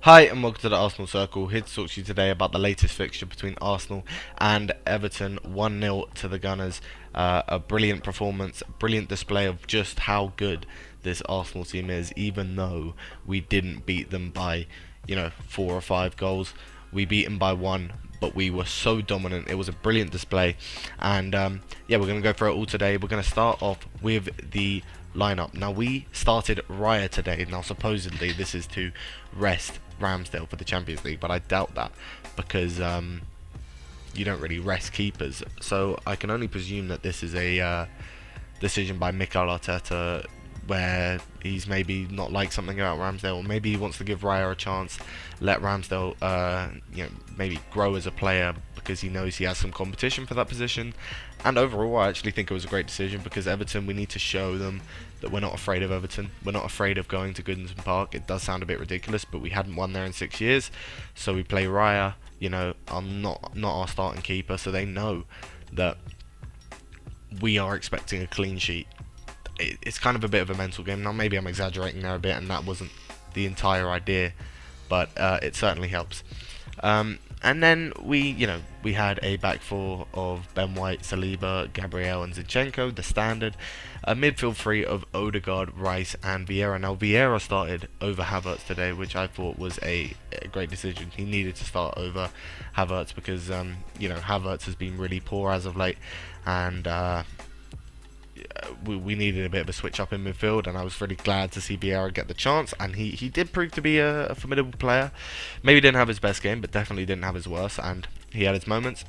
Hi and welcome to the Arsenal Circle. Here to talk to you today about the latest fixture between Arsenal and Everton. 1-0 to the Gunners. A brilliant performance, a brilliant display of just how good this Arsenal team is, even though we didn't beat them by, 4 or 5 goals. We beat them by one, but we were so dominant. It was a brilliant display. And we're going to go through it all today. We're going to start off with the lineup. Now, we started Raya today. Now, supposedly, this is to rest Ramsdale for the Champions League, but I doubt that because you don't really rest keepers. So I can only presume that this is a decision by Mikel Arteta where he's maybe not like something about Ramsdale, or maybe he wants to give Raya a chance, let Ramsdale, maybe grow as a player because he knows he has some competition for that position. And overall, I actually think it was a great decision because Everton, we need to show them that we're not afraid of Everton. We're not afraid of going to Goodison Park. It does sound a bit ridiculous, but we hadn't won there in 6 years, so we play Raya. I'm not our starting keeper, so they know that we are expecting a clean sheet. It's kind of a bit of a mental game. Now, maybe I'm exaggerating there a bit, and that wasn't the entire idea, but it certainly helps. And then we had a back four of Ben White, Saliba, Gabriel, and Zinchenko, the standard. A midfield three of Odegaard, Rice, and Vieira. Now, Vieira started over Havertz today, which I thought was a great decision. He needed to start over Havertz because, Havertz has been really poor as of late, and we needed a bit of a switch up in midfield, and I was really glad to see Vieira get the chance, and he did prove to be a formidable player. Maybe didn't have his best game, but definitely didn't have his worst, and he had his moments.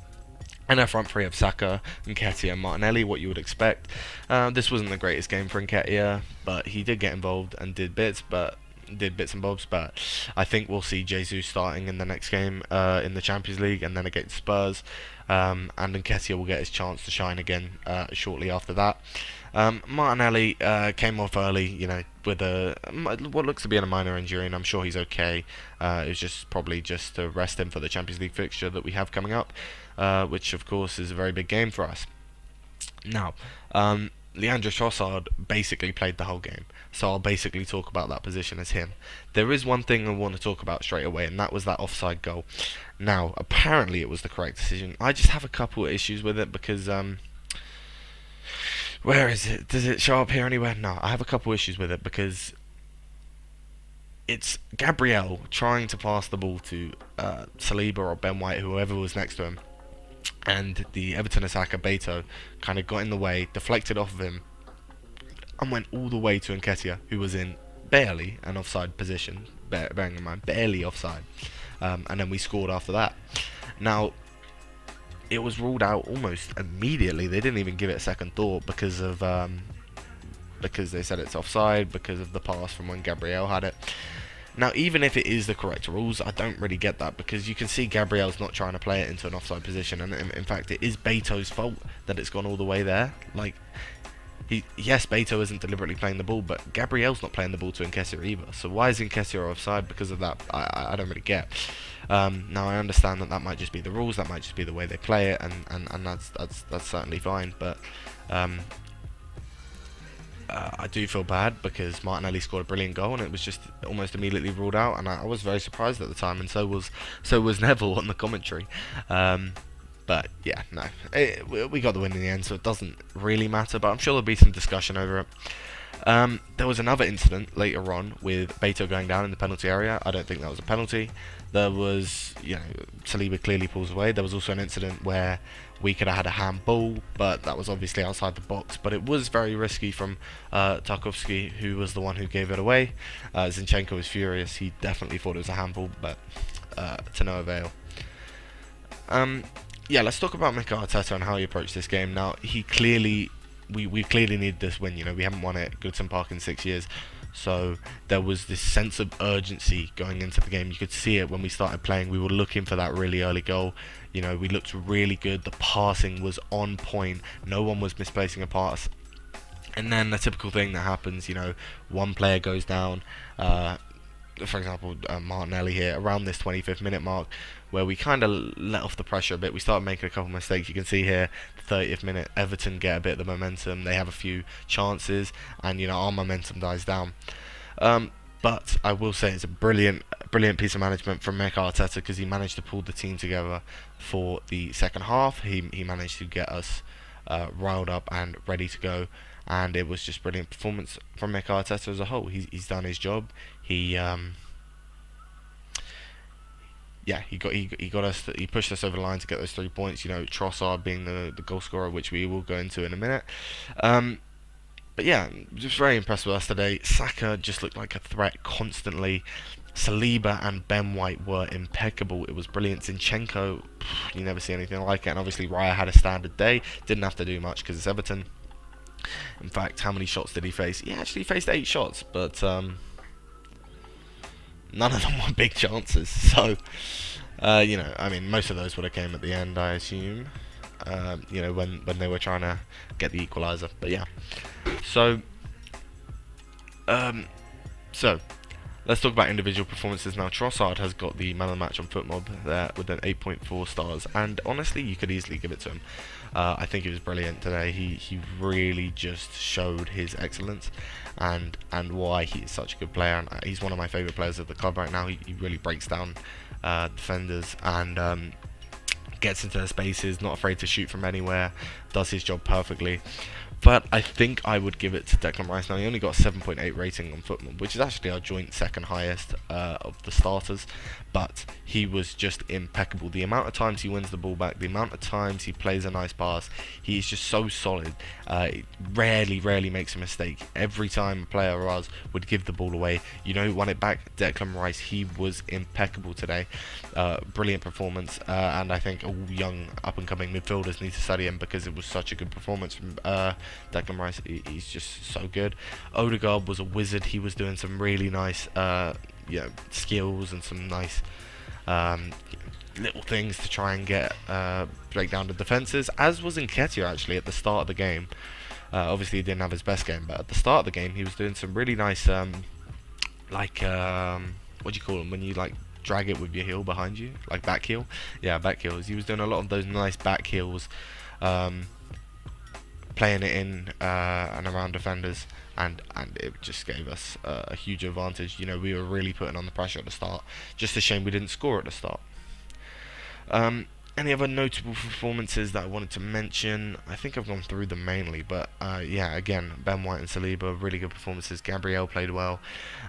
And our front three of Saka, Nketiah, and Martinelli, what you would expect. This wasn't the greatest game for Nketiah, but he did get involved and did bits and bobs, but I think we'll see Jesus starting in the next game in the Champions League and then against Spurs, and Nketiah will get his chance to shine again shortly after that. Martinelli came off early, with what looks to be a minor injury, and I'm sure he's okay. It was just probably just to rest him for the Champions League fixture that we have coming up, which of course is a very big game for us. Now, Leandro Trossard basically played the whole game, so I'll basically talk about that position as him. There is one thing I want to talk about straight away, and that was that offside goal. Now, apparently it was the correct decision. I just have a couple of issues with it because, where is it? Does it show up here anywhere? No, I have a couple of issues with it because it's Gabriel trying to pass the ball to Saliba or Ben White, whoever was next to him, and the Everton attacker Beto kind of got in the way, deflected off of him, and went all the way to Nketiah, who was in barely an offside position, bearing in mind, barely offside, and then we scored after that. Now, it was ruled out almost immediately. They didn't even give it a second thought because they said it's offside because of the pass from when Gabriel had it. Now, even if it is the correct rules, I don't really get that because you can see Gabriel's not trying to play it into an offside position, and in fact, it is Beto's fault that it's gone all the way there. Like, yes, Beto isn't deliberately playing the ball, but Gabriel's not playing the ball to Nketiah either. So why is Nketiah offside because of that? I don't really get. Now, I understand that might just be the rules, that might just be the way they play it, and that's certainly fine, but I do feel bad because Martinelli scored a brilliant goal and it was just almost immediately ruled out, and I was very surprised at the time, and so was Neville on the commentary. But yeah, no, we got the win in the end, so it doesn't really matter. But I'm sure there'll be some discussion over it. There was another incident later on with Beto going down in the penalty area. I don't think that was a penalty. There was, Saliba clearly pulls away. There was also an incident where we could have had a handball, but that was obviously outside the box. But it was very risky from Tarkowski, who was the one who gave it away. Zinchenko was furious. He definitely thought it was a handball, but to no avail. Let's talk about Mikel Arteta and how he approached this game. Now, we clearly needed this win. We haven't won it at Goodison Park in 6 years. So there was this sense of urgency going into the game. You could see it when we started playing. We were looking for that really early goal. We looked really good. The passing was on point. No one was misplacing a pass. And then the typical thing that happens, one player goes down. For example, Martinelli here, around this 25th minute mark, where we kind of let off the pressure a bit. We started making a couple of mistakes. You can see here, the 30th minute, Everton get a bit of the momentum. They have a few chances, and our momentum dies down. But I will say it's a brilliant piece of management from Mikel Arteta, because he managed to pull the team together for the second half. He managed to get us riled up and ready to go, and it was just brilliant performance from Mikel Arteta as a whole. He's done his job. He yeah, he got us. He pushed us over the line to get those 3 points. You know, Trossard being the goal scorer, which we will go into in a minute. But yeah, just very impressed with us today. Saka just looked like a threat constantly. Saliba and Ben White were impeccable. It was brilliant. Zinchenko, you never see anything like it. And obviously Raya had a standard day. Didn't have to do much because it's Everton. In fact, how many shots did he face? He actually faced 8 shots, but none of them were big chances. So, you know, I mean, most of those would have came at the end, I assume. You know, when they were trying to get the equaliser. But yeah. So, let's talk about individual performances now. Trossard has got the man of the match on FootMob there with an 8.4 stars, and honestly, you could easily give it to him. I think he was brilliant today. He really just showed his excellence and why he is such a good player. And he's one of my favourite players of the club right now. He really breaks down defenders and gets into their spaces, not afraid to shoot from anywhere, does his job perfectly. But I think I would give it to Declan Rice. Now, he only got a 7.8 rating on FootMob, which is actually our joint second highest of the starters. But he was just impeccable. The amount of times he wins the ball back, the amount of times he plays a nice pass, he is just so solid. Rarely makes a mistake. Every time a player of ours would give the ball away, you know who won it back? Declan Rice. He was impeccable today. Brilliant performance. And I think all young up-and-coming midfielders need to study him, because it was such a good performance from Declan Rice. He's just so good. Odegaard was a wizard. He was doing some really nice skills and some nice little things to try and get break down the defences, as was Nketiah actually at the start of the game. Obviously he didn't have his best game, but at the start of the game he was doing some really nice what do you call them when you like drag it with your heel behind you, like back heel? Yeah, back heels. He was doing a lot of those nice back heels, playing it in and around defenders, and it just gave us a huge advantage. You know, we were really putting on the pressure at the start. Just a shame we didn't score at the start. Any other notable performances that I wanted to mention? I think I've gone through them mainly, but yeah, again, Ben White and Saliba, really good performances. Gabriel played well,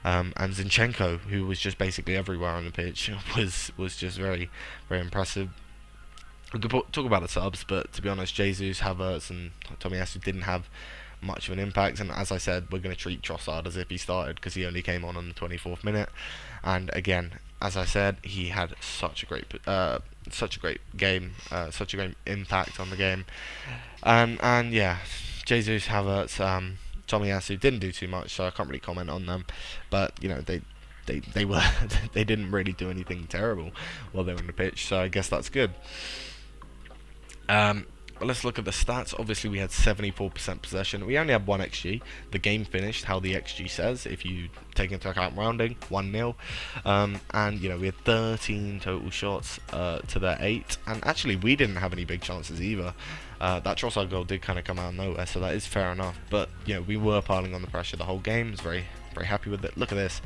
and Zinchenko, who was just basically everywhere on the pitch, was just very impressive. We could talk about the subs, but to be honest, Jesus, Havertz and Tomiyasu didn't have much of an impact, and as I said, we're going to treat Trossard as if he started, because he only came on the 24th minute. And again, as I said, he had such a great game, such a great impact on the game. And yeah, Jesus, Havertz, Tomiyasu didn't do too much, so I can't really comment on them. But you know, they were they didn't really do anything terrible while they were on the pitch, so I guess that's good. But let's look at the stats. Obviously, we had 74% possession. We only had 1 XG. The game finished how the XG says, if you take into account rounding, 1-0. And, you know, we had 13 total shots to their 8. And actually, we didn't have any big chances either. That Trossard goal did kind of come out of nowhere, so that is fair enough. But, you know, we were piling on the pressure the whole game. I was very happy with it. Look at this.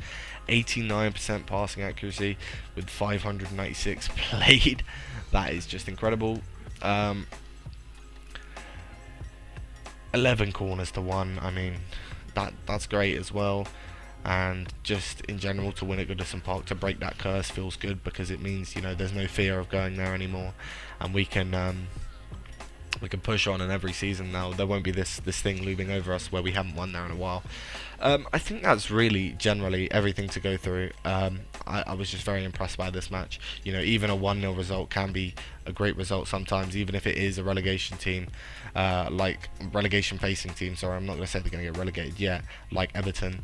89% passing accuracy with 596 played. That is just incredible. 11 corners to 1. I mean, that's great as well. And just in general, to win at Goodison Park, to break that curse feels good, because it means, you know, there's no fear of going there anymore, and we can push on in every season now. There won't be this thing looming over us where we haven't won there in a while. I think that's really generally everything to go through. I was just very impressed by this match. You know, even a 1-0 result can be a great result sometimes, even if it is a relegation team, like relegation facing team. Sorry, I'm not going to say they're going to get relegated yet, like Everton.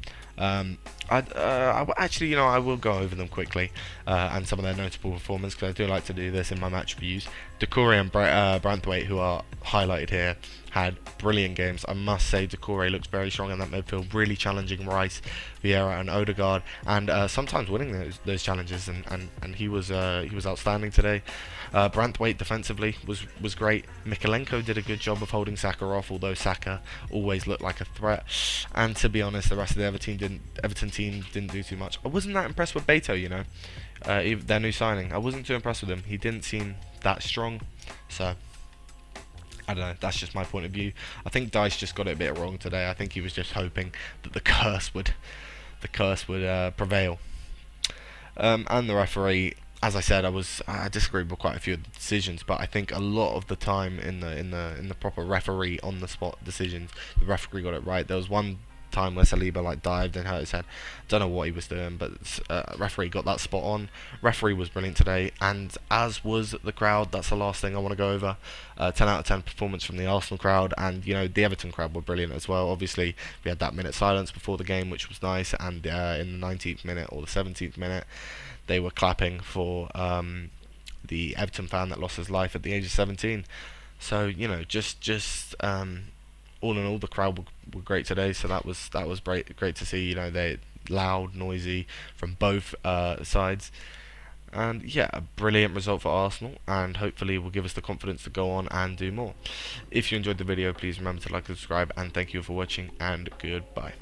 Actually, you know, I will go over them quickly, and some of their notable performance, because I do like to do this in my match reviews. Decore and Branthwaite, who are highlighted here, had brilliant games. I must say, Decore looks very strong in that midfield, really challenging Rice, Vieira, and Odegaard, and sometimes winning those challenges. And he was outstanding today. Branthwaite defensively was great. Mikalenko did a good job of holding Saka off, although Saka always looked like a threat. And to be honest, the rest of the Everton team didn't do too much. I wasn't that impressed with Beto, you know, their new signing. I wasn't too impressed with him. He didn't seem that strong, so I don't know. That's just my point of view. I think Dice just got it a bit wrong today. I think he was just hoping that the curse would prevail. And the referee, as I said, I disagreed with quite a few of the decisions, but I think a lot of the time in the proper referee on the spot decisions, the referee got it right. There was one time where Saliba dived and hurt his head. Don't know what he was doing, but referee got that spot on. Referee was brilliant today, and as was the crowd. That's the last thing I want to go over. 10 out of 10 performance from the Arsenal crowd, and you know the Everton crowd were brilliant as well. Obviously, we had that minute silence before the game, which was nice, and in the 19th minute or the 17th minute, they were clapping for the Everton fan that lost his life at the age of 17. So you know, just all in all, the crowd were great today. So that was great to see. You know, they loud, noisy from both sides, and yeah, a brilliant result for Arsenal, and hopefully will give us the confidence to go on and do more. If you enjoyed the video, please remember to like and subscribe, and thank you for watching, and goodbye.